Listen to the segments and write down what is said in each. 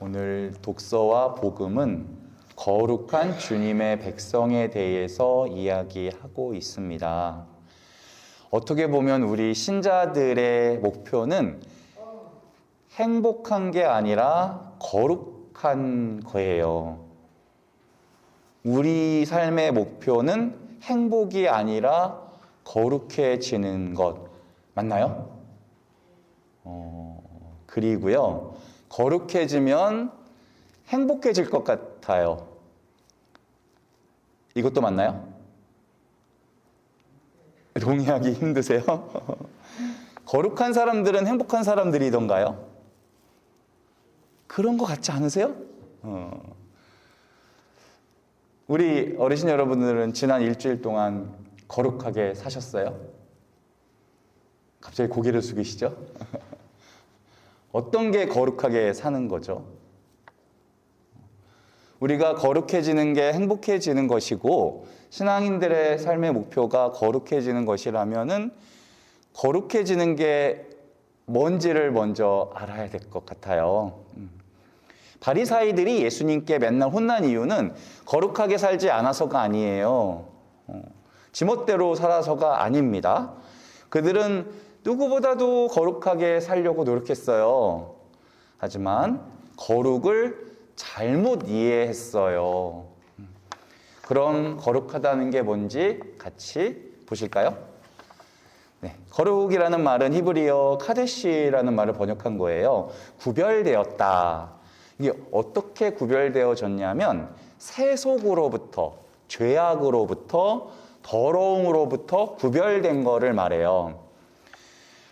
오늘 독서와 복음은 거룩한 주님의 백성에 대해서 이야기하고 있습니다. 어떻게 보면 우리 신자들의 목표는 행복한 게 아니라 거룩한 거예요. 우리 삶의 목표는 행복이 아니라 거룩해지는 것 맞나요? 그리고요, 거룩해지면 행복해질 것 같아요. 이것도 맞나요? 동의하기 힘드세요? 거룩한 사람들은 행복한 사람들이던가요? 그런 것 같지 않으세요? 우리 어르신 여러분들은 지난 일주일 동안 거룩하게 사셨어요? 갑자기 고개를 숙이시죠? 어떤 게 거룩하게 사는 거죠? 우리가 거룩해지는 게 행복해지는 것이고 신앙인들의 삶의 목표가 거룩해지는 것이라면은 거룩해지는 게 뭔지를 먼저 알아야 될 것 같아요. 바리사이들이 예수님께 맨날 혼난 이유는 거룩하게 살지 않아서가 아니에요. 지멋대로 살아서가 아닙니다. 그들은 누구보다도 거룩하게 살려고 노력했어요. 하지만 거룩을 잘못 이해했어요. 그럼 거룩하다는 게 뭔지 같이 보실까요? 네, 거룩이라는 말은 히브리어 카데시라는 말을 번역한 거예요. 구별되었다. 이게 어떻게 구별되어졌냐면 세속으로부터, 죄악으로부터, 더러움으로부터 구별된 거를 말해요.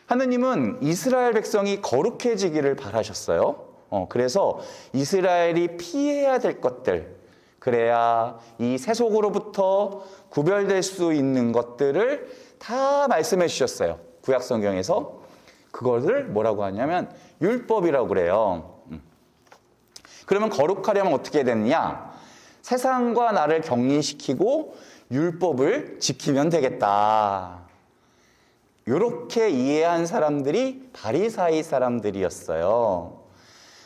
하느님은 이스라엘 백성이 거룩해지기를 바라셨어요. 그래서 이스라엘이 피해야 될 것들, 그래야 이 세속으로부터 구별될 수 있는 것들을 다 말씀해 주셨어요. 구약 성경에서. 그것을 뭐라고 하냐면 율법이라고 그래요. 그러면 거룩하려면 어떻게 되느냐? 세상과 나를 격리시키고 율법을 지키면 되겠다. 이렇게 이해한 사람들이 바리사이 사람들이었어요.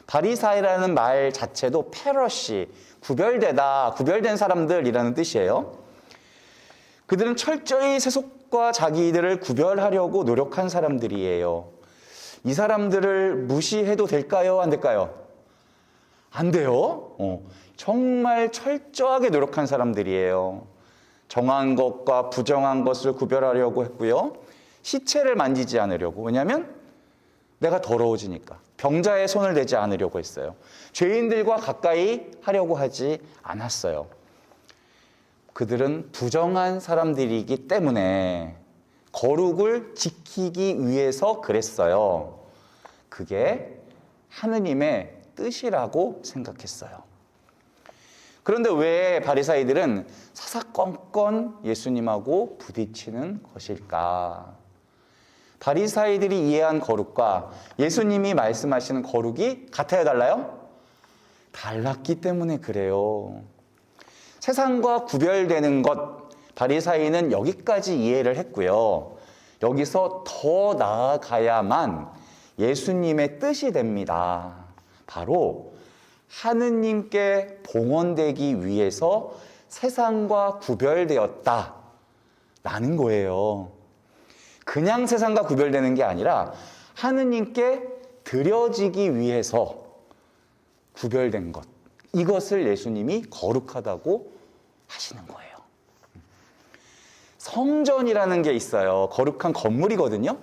바리사이라는 말 자체도 페러시, 구별되다, 구별된 사람들이라는 뜻이에요. 그들은 철저히 세속과 자기들을 구별하려고 노력한 사람들이에요. 이 사람들을 무시해도 될까요? 안 될까요? 안 돼요. 정말 철저하게 노력한 사람들이에요. 정한 것과 부정한 것을 구별하려고 했고요. 시체를 만지지 않으려고. 왜냐하면 내가 더러워지니까. 병자의 손을 대지 않으려고 했어요. 죄인들과 가까이 하려고 하지 않았어요. 그들은 부정한 사람들이기 때문에 거룩을 지키기 위해서 그랬어요. 그게 하느님의 뜻이라고 생각했어요. 그런데 왜 바리사이들은 사사건건 예수님하고 부딪히는 것일까? 바리사이들이 이해한 거룩과 예수님이 말씀하시는 거룩이 같아요, 달라요? 달랐기 때문에 그래요. 세상과 구별되는 것, 바리사이는 여기까지 이해를 했고요. 여기서 더 나아가야만 예수님의 뜻이 됩니다. 바로 하느님께 봉헌되기 위해서 세상과 구별되었다라는 거예요. 그냥 세상과 구별되는 게 아니라 하느님께 드려지기 위해서 구별된 것. 이것을 예수님이 거룩하다고 하시는 거예요. 성전이라는 게 있어요. 거룩한 건물이거든요.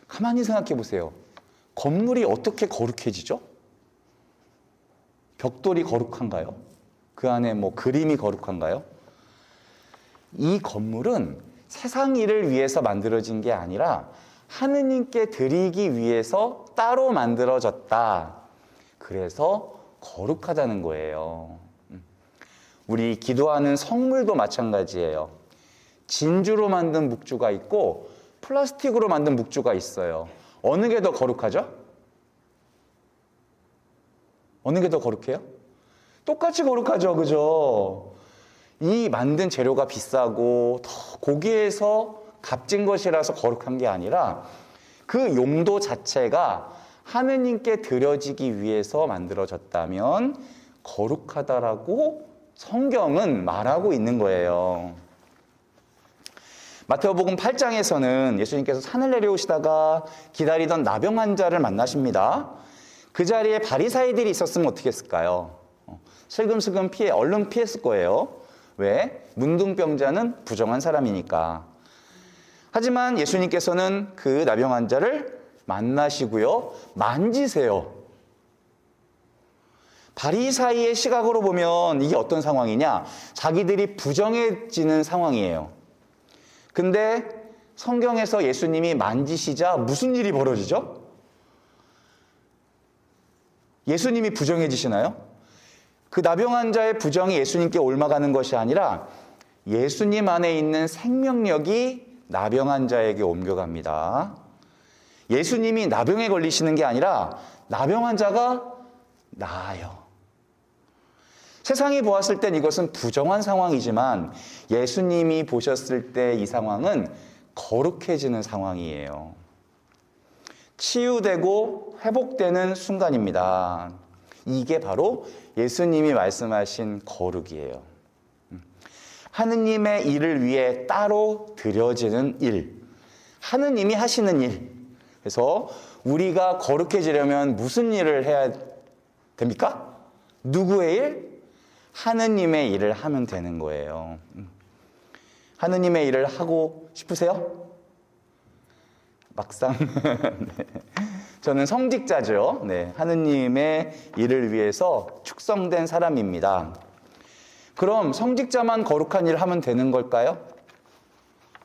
가만히 생각해 보세요. 건물이 어떻게 거룩해지죠? 벽돌이 거룩한가요? 그 안에 뭐 그림이 거룩한가요? 이 건물은 세상 일을 위해서 만들어진 게 아니라 하느님께 드리기 위해서 따로 만들어졌다. 그래서 거룩하다는 거예요. 우리 기도하는 성물도 마찬가지예요. 진주로 만든 묵주가 있고 플라스틱으로 만든 묵주가 있어요. 어느 게 더 거룩하죠? 어느 게 더 거룩해요? 똑같이 거룩하죠, 그죠? 이 만든 재료가 비싸고 더 고기에서 값진 것이라서 거룩한 게 아니라 그 용도 자체가 하느님께 드려지기 위해서 만들어졌다면 거룩하다라고 성경은 말하고 있는 거예요. 마태복음 8장에서는 예수님께서 산을 내려오시다가 기다리던 나병 환자를 만나십니다. 그 자리에 바리사이들이 있었으면 어떻게 했을까요? 슬금슬금 얼른 피했을 거예요. 왜? 문둥병자는 부정한 사람이니까. 하지만 예수님께서는 그 나병 환자를 만나시고요. 만지세요. 바리사이의 시각으로 보면 이게 어떤 상황이냐? 자기들이 부정해지는 상황이에요. 근데 성경에서 예수님이 만지시자 무슨 일이 벌어지죠? 예수님이 부정해지시나요? 그 나병 환자의 부정이 예수님께 옮아가는 것이 아니라 예수님 안에 있는 생명력이 나병 환자에게 옮겨갑니다. 예수님이 나병에 걸리시는 게 아니라 나병 환자가 나아요. 세상이 보았을 땐 이것은 부정한 상황이지만 예수님이 보셨을 때 이 상황은 거룩해지는 상황이에요. 치유되고 회복되는 순간입니다. 이게 바로 예수님이 말씀하신 거룩이에요. 하느님의 일을 위해 따로 드려지는 일. 하느님이 하시는 일. 그래서 우리가 거룩해지려면 무슨 일을 해야 됩니까? 누구의 일? 하느님의 일을 하면 되는 거예요. 하느님의 일을 하고 싶으세요? 막상 네. 저는 성직자죠. 네, 하느님의 일을 위해서 축성된 사람입니다. 그럼 성직자만 거룩한 일을 하면 되는 걸까요?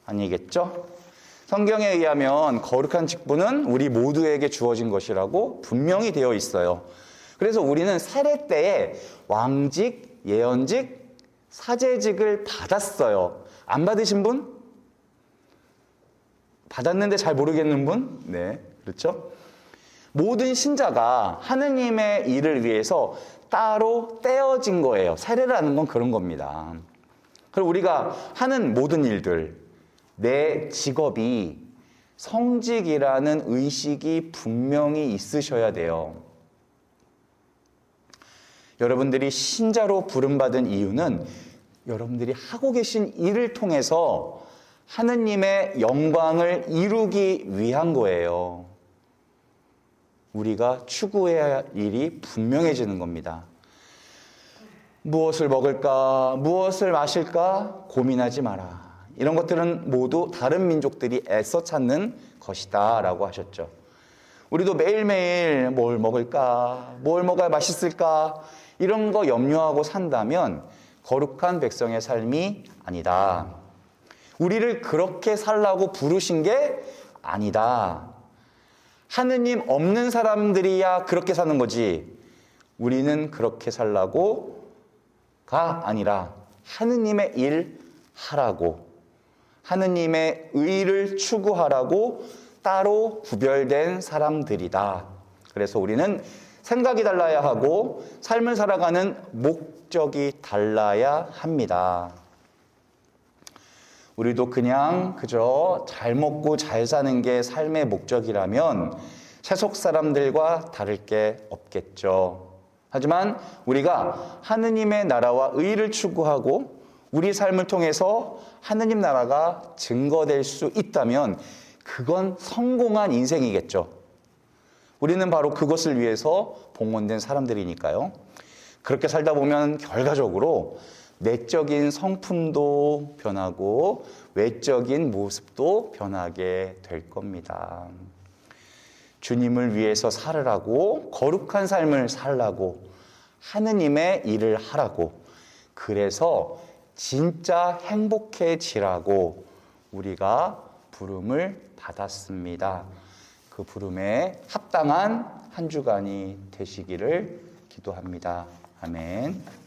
아니겠죠? 성경에 의하면 거룩한 직분은 우리 모두에게 주어진 것이라고 분명히 되어 있어요. 그래서 우리는 세례 때에 왕직, 예언직, 사제직을 받았어요. 안 받으신 분? 받았는데 잘 모르겠는 분? 네, 그렇죠? 모든 신자가 하느님의 일을 위해서 따로 떼어진 거예요. 세례라는 건 그런 겁니다. 그리고 우리가 하는 모든 일들, 내 직업이 성직이라는 의식이 분명히 있으셔야 돼요. 여러분들이 신자로 부름받은 이유는 여러분들이 하고 계신 일을 통해서 하느님의 영광을 이루기 위한 거예요. 우리가 추구해야 할 일이 분명해지는 겁니다. 무엇을 먹을까, 무엇을 마실까 고민하지 마라. 이런 것들은 모두 다른 민족들이 애써 찾는 것이다 라고 하셨죠. 우리도 매일매일 뭘 먹을까, 뭘 먹어야 맛있을까 이런 거 염려하고 산다면 거룩한 백성의 삶이 아니다. 우리를 그렇게 살라고 부르신 게 아니다. 하느님 없는 사람들이야 그렇게 사는 거지. 우리는 그렇게 살라고가 아니라 하느님의 일 하라고, 하느님의 의를 추구하라고 따로 구별된 사람들이다. 그래서 우리는 생각이 달라야 하고 삶을 살아가는 목적이 달라야 합니다. 우리도 그냥 그저 잘 먹고 잘 사는 게 삶의 목적이라면 세속 사람들과 다를 게 없겠죠. 하지만 우리가 하느님의 나라와 의를 추구하고 우리 삶을 통해서 하느님 나라가 증거될 수 있다면 그건 성공한 인생이겠죠. 우리는 바로 그것을 위해서 봉헌된 사람들이니까요. 그렇게 살다 보면 결과적으로 내적인 성품도 변하고 외적인 모습도 변하게 될 겁니다. 주님을 위해서 살으라고, 거룩한 삶을 살라고, 하느님의 일을 하라고, 그래서 진짜 행복해지라고 우리가 부름을 받았습니다. 그 부름에 합당한 한 주간이 되시기를 기도합니다. 아멘.